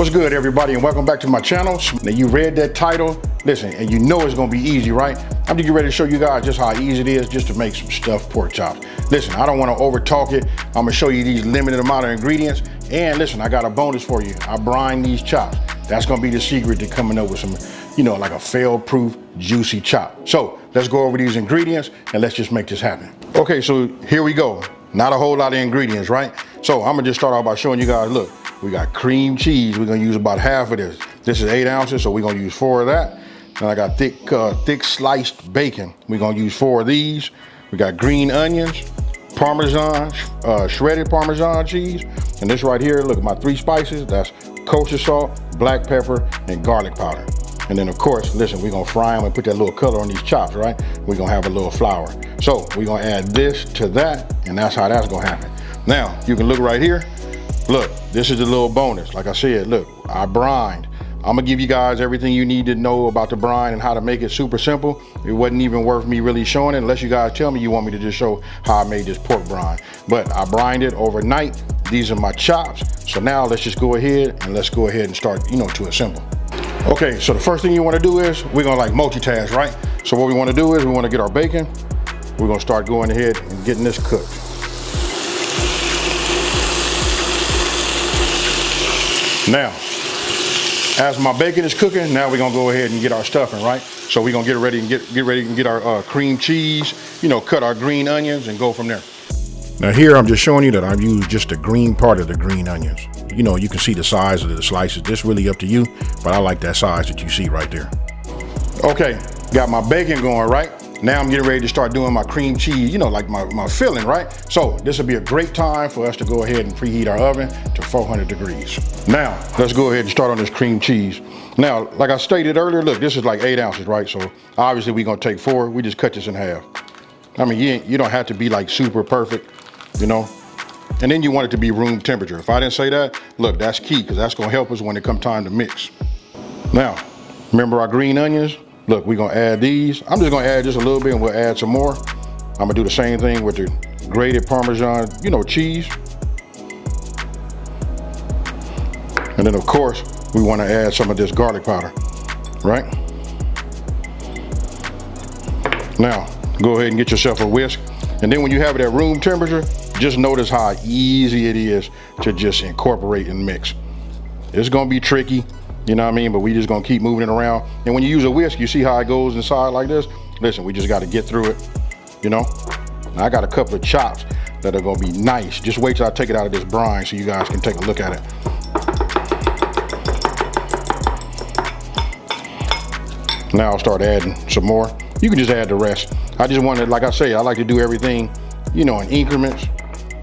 What's good, everybody, and welcome back to my channel. Now, you read that title, listen, and you know it's gonna be easy, right? I'm just ready to show you guys just how easy it is just to make some stuffed pork chops. Listen, I don't wanna over talk it. I'm gonna show you these limited amount of ingredients. And listen, I got a bonus for you. I brine these chops. That's gonna be the secret to coming up with some, like a fail-proof, juicy chop. So let's go over these ingredients and let's just make this happen. Okay, so here we go. Not a whole lot of ingredients, right? So I'm gonna just start off by showing you guys, look, we got cream cheese. We're gonna use about half of this. This is 8 ounces, so we're gonna use 4 of that. Then I got thick sliced bacon. We're gonna use 4 of these. We got green onions, Parmesan, shredded Parmesan cheese. And this right here, look at my 3 spices. That's kosher salt, black pepper, and garlic powder. And then of course, listen, we're gonna fry them and put that little color on these chops, right? We're gonna have a little flour. So we're gonna add this to that, and that's how that's gonna happen. Now, you can look right here. Look, this is a little bonus. Like I said, look, I brined. I'm gonna give you guys everything you need to know about the brine and how to make it super simple. It wasn't even worth me really showing it unless you guys tell me you want me to just show how I made this pork brine. But I brined it overnight. These are my chops. So now let's just go ahead and start, to assemble. Okay, so the first thing you wanna do is, we're gonna like multitask, right? So what we wanna do is we wanna get our bacon. We're gonna start going ahead and getting this cooked. Now, as my bacon is cooking, now we're gonna go ahead and get our stuffing, right? So we're gonna get ready and get our cream cheese, cut our green onions and go from there. Now here, I'm just showing you that I've used just the green part of the green onions. You can see the size of the slices. This really up to you, but I like that size that you see right there. Okay, got my bacon going, right? Now I'm getting ready to start doing my cream cheese, like my filling, right? So this will be a great time for us to go ahead and preheat our oven to 400 degrees. Now, let's go ahead and start on this cream cheese. Now, like I stated earlier, look, this is like 8 ounces, right? So obviously we're gonna take 4, we just cut this in half. I mean, you don't have to be like super perfect, And then you want it to be room temperature. If I didn't say that, look, that's key, because that's gonna help us when it comes time to mix. Now, remember our green onions? Look, we're gonna add these. I'm just gonna add just a little bit and we'll add some more. I'm gonna do the same thing with the grated Parmesan, cheese. And then of course, we wanna add some of this garlic powder, right? Now, go ahead and get yourself a whisk. And then when you have it at room temperature, just notice how easy it is to just incorporate and mix. It's gonna be tricky, but we just gonna keep moving it around. And when you use a whisk, you see how it goes inside like this? Listen, we just gotta get through it, Now, I got a couple of chops that are gonna be nice. Just wait till I take it out of this brine so you guys can take a look at it. Now I'll start adding some more. You can just add the rest. I just wanted, like I say, I like to do everything, in increments,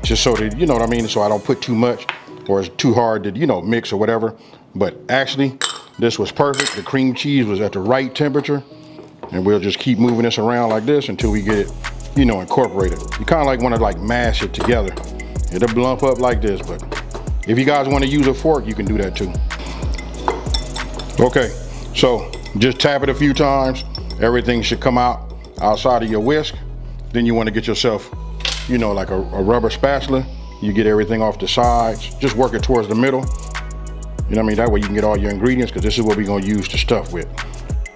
just so that, so I don't put too much or it's too hard to, mix or whatever. But actually, this was perfect. The cream cheese was at the right temperature, and we'll just keep moving this around like this until we get it, incorporated. You kind of like want to like mash it together. It'll lump up like this, but if you guys want to use a fork, you can do that too. Okay, so just tap it a few times. Everything should come out outside of your whisk. Then you want to get yourself, like a rubber spatula. You get everything off the sides. Just work it towards the middle. That way you can get all your ingredients, because this is what we're gonna use to stuff with.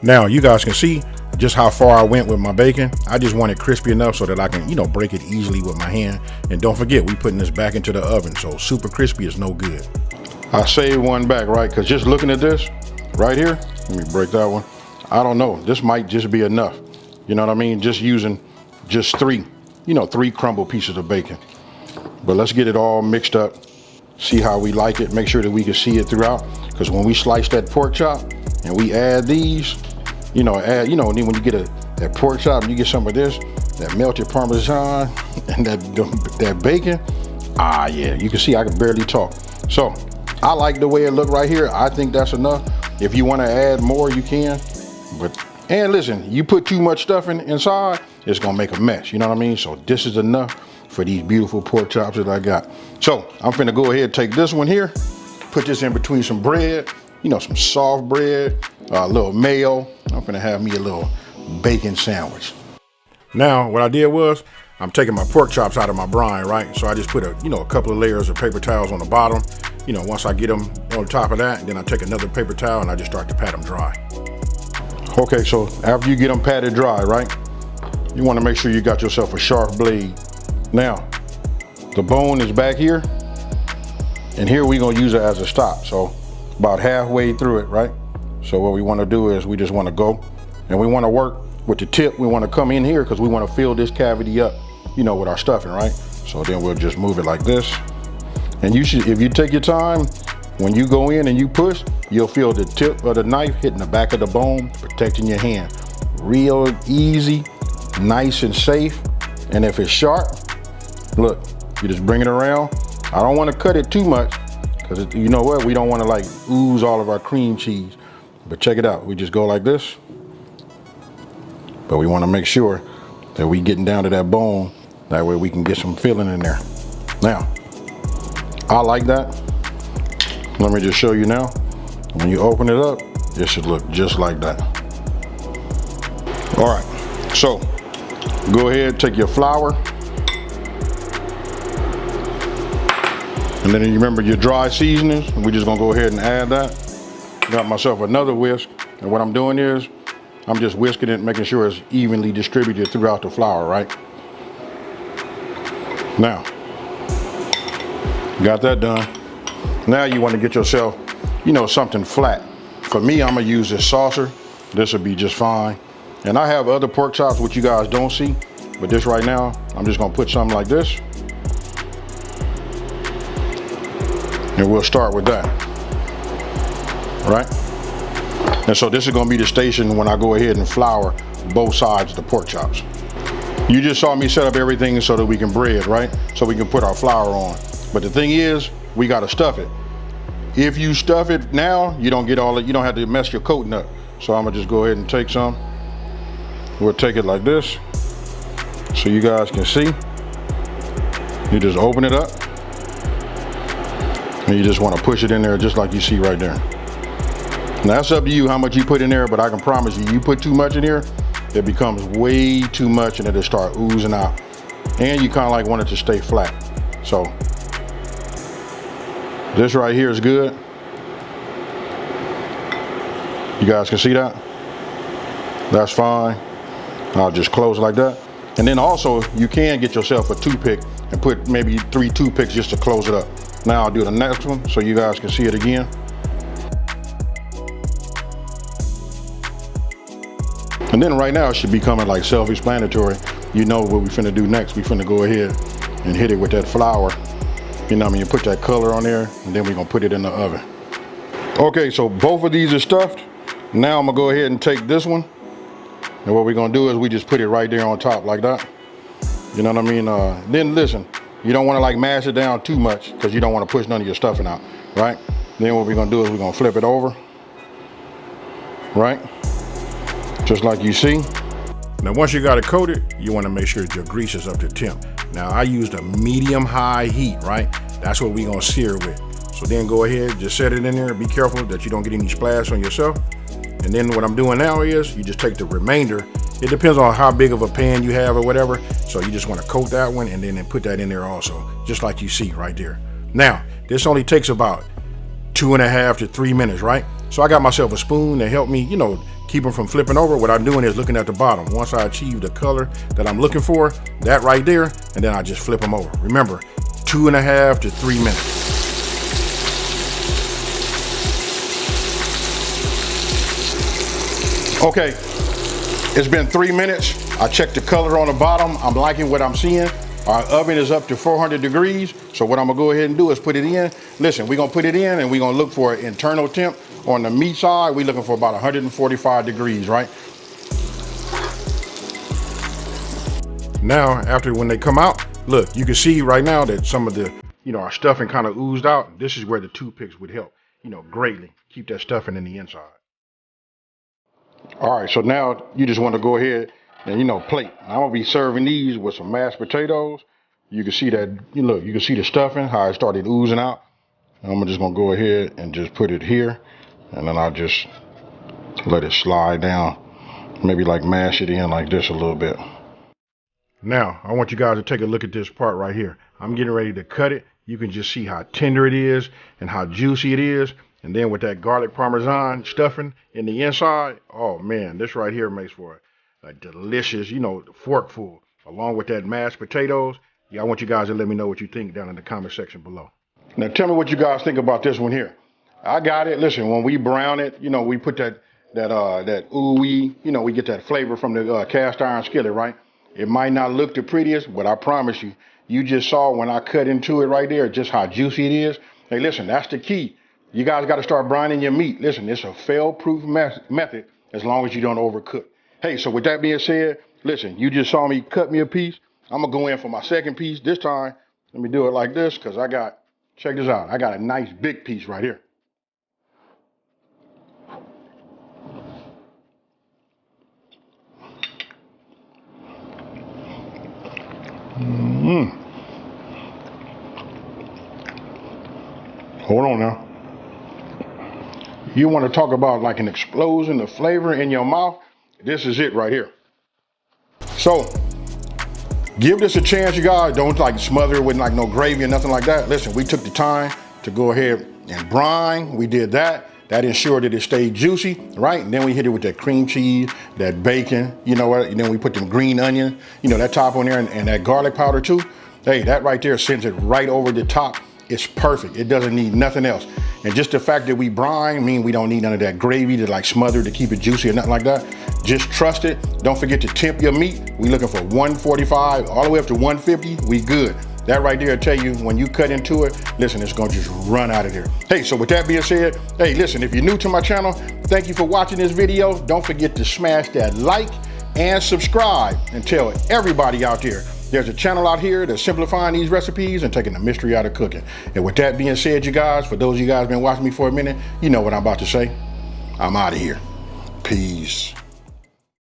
Now you guys can see just how far I went with my bacon. I just want it crispy enough so that I can, break it easily with my hand. And don't forget, we putting this back into the oven, so super crispy is no good. I saved one back, right? Because just looking at this right here, let me break that one. I don't know, this might just be enough. Just using just 3 crumbled pieces of bacon. But let's get it all mixed up. See how we like it. Make sure that we can see it throughout. Because when we slice that pork chop and we add these, and then when you get that pork chop and you get some of this, that melted Parmesan and that bacon, yeah, you can see I can barely talk. So I like the way it looked right here. I think that's enough. If you want to add more, you can. And listen, you put too much stuff inside, it's gonna make a mess, So this is enough for these beautiful pork chops that I got. So I'm finna go ahead and take this one here, put this in between some bread, some soft bread, a little mayo. I'm finna have me a little bacon sandwich. Now, what I did was, I'm taking my pork chops out of my brine, right? So I just put a couple of layers of paper towels on the bottom, you know, once I get them on top of that, then I take another paper towel and I just start to pat them dry. Okay, so after you get them patted dry, right, you want to make sure you got yourself a sharp blade. Now, the bone is back here, and here we're going to use it as a stop. So about halfway through it, right? So what we want to do is we just want to go, and we want to work with the tip. We want to come in here because we want to fill this cavity up, you know, with our stuffing, right? So then we'll just move it like this. And you should, if you take your time, when you go in and you push, you'll feel the tip of the knife hitting the back of the bone, protecting your hand. Real easy, nice and safe. And if it's sharp, look, you just bring it around. I don't want to cut it too much because you know what? We don't want to like ooze all of our cream cheese. But check it out. We just go like this. But we want to make sure that we getting down to that bone. That way we can get some filling in there. Now, I like that. Let me just show you now. When you open it up, it should look just like that. All right, so go ahead, take your flour. And then you remember your dry seasonings. We're just gonna go ahead and add that. Got myself another whisk. And what I'm doing is, I'm just whisking it, making sure it's evenly distributed throughout the flour, right? Now, got that done. Now you want to get yourself, you know, something flat. For me, I'm gonna use this saucer. This will be just fine. And I have other pork chops which you guys don't see, but this right now, I'm just gonna put something like this. And we'll start with that, right? And so this is gonna be the station when I go ahead and flour both sides of the pork chops. You just saw me set up everything so that we can bread, right? So we can put our flour on. But the thing is, we gotta stuff it. If you stuff it now, you don't get all it, you don't have to mess your coating up. So I'm gonna just go ahead and take some. We'll take it like this, so you guys can see. You just open it up, and you just wanna push it in there just like you see right there. Now that's up to you how much you put in there, but I can promise you, you put too much in here, it becomes way too much and it'll start oozing out. And you kind of like want it to stay flat. So this right here is good. You guys can see that? That's fine. I'll just close it like that. And then also you can get yourself a toothpick and put maybe 3 toothpicks just to close it up. Now I'll do the next one so you guys can see it again. And then right now it should be coming like self-explanatory. You know what we finna do next. We finna go ahead and hit it with that flour. You know what I mean? You put that color on there and then we're gonna put it in the oven. Okay, so both of these are stuffed. Now I'm gonna go ahead and take this one. And what we're gonna do is we just put it right there on top like that. You know what I mean? Then listen, you don't wanna like mash it down too much because you don't wanna push none of your stuffing out, right? Then what we're gonna do is we're gonna flip it over, right? Just like you see. Now once you got it coated, you want to make sure that your grease is up to temp. Now I used a medium high heat, right? That's what we're gonna sear with. So then go ahead, just set it in there. Be careful that you don't get any splash on yourself. And then what I'm doing now is you just take the remainder. It depends on how big of a pan you have or whatever. So you just want to coat that one and then put that in there also, just like you see right there. Now, this only takes about 2.5 to 3 minutes, right? So I got myself a spoon to help me, you know, keep them from flipping over. What I'm doing is looking at the bottom. Once I achieve the color that I'm looking for, that right there, and then I just flip them over. Remember, 2.5 to 3 minutes. Okay, it's been 3 minutes. I checked the color on the bottom. I'm liking what I'm seeing. Our oven is up to 400 degrees. So what I'm gonna go ahead and do is put it in. Listen, we're gonna put it in and we're gonna look for an internal temp. On the meat side, we're looking for about 145 degrees, right? Now, after when they come out, look, you can see right now that some of the, you know, our stuffing kind of oozed out. This is where the toothpicks would help, you know, greatly keep that stuffing in the inside. All right, so now you just want to go ahead and, you know, plate. I'm gonna be serving these with some mashed potatoes. You can see that, you look, you can see the stuffing, how it started oozing out. I'm just gonna go ahead and just put it here, and then I'll just let it slide down. Maybe like mash it in like this a little bit. Now, I want you guys to take a look at this part right here. I'm getting ready to cut it you can just see how tender it is and how juicy it is. And then with that garlic Parmesan stuffing in the inside, oh man, this right here makes for a delicious, you know, forkful. Along with that mashed potatoes. Yeah, I want you guys to let me know what you think down in the comment section below. Now tell me what you guys think about this one here. I got it. Listen, when we brown it, you know, we put that ooey, you know, we get that flavor from the cast iron skillet, right? It might not look the prettiest, but I promise you, you just saw when I cut into it right there, just how juicy it is. Hey, listen, that's the key. You guys got to start brining your meat. Listen, it's a fail-proof method as long as you don't overcook. Hey, so with that being said, listen, you just saw me cut me a piece. I'm going to go in for my second piece. This time, let me do it like this because check this out. I got a nice big piece right here. Hold on now. You want to talk about like an explosion of flavor in your mouth? This is it right here. So, give this a chance, you guys. Don't like smother it with like no gravy or nothing like that. Listen, we took the time to go ahead and brine. We did that. That ensured that it stayed juicy, right? And then we hit it with that cream cheese, that bacon, you know what? And then we put them green onion, you know, that top on there and that garlic powder too. Hey, that right there sends it right over the top. It's perfect. It doesn't need nothing else. And just the fact that we brine mean we don't need none of that gravy to like smother to keep it juicy or nothing like that. Just trust it. Don't forget to temp your meat. We looking for 145 all the way up to 150. We good. That right there will tell you when you cut into it, listen, it's gonna just run out of there. Hey, so with that being said, hey, listen, if you're new to my channel, thank you for watching this video. Don't forget to smash that like and subscribe and tell everybody out there there's a channel out here that's simplifying these recipes and taking the mystery out of cooking. And with that being said, you guys, for those of you guys been watching me for a minute, you know what I'm about to say. I'm out of here. Peace.